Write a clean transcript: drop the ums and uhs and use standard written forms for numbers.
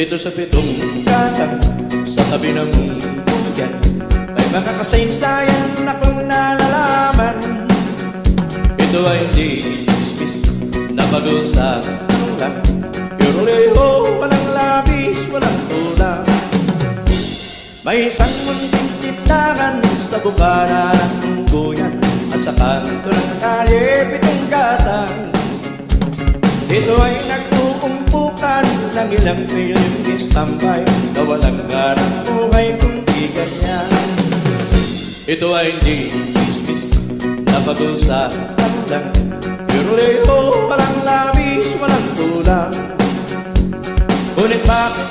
Dito sa pitong katang sa tabi ng bukyan, may mga kasaysayan akong nalalaman. Ito ay hindi chismis na pag-usapan lang, puro leho, walang labis, walang kulang. May isang munting tindahan sa bukana ng buyan, at sa kanto ng kalye pitong katang. Ito ay nagkukumpukan ng ilang piling istambay na walang garang buhay kundi ganyan. Ito ay hindi chismis na pag-usapan lang, puro leho, walang labis, walang kulang. Ngunit bakit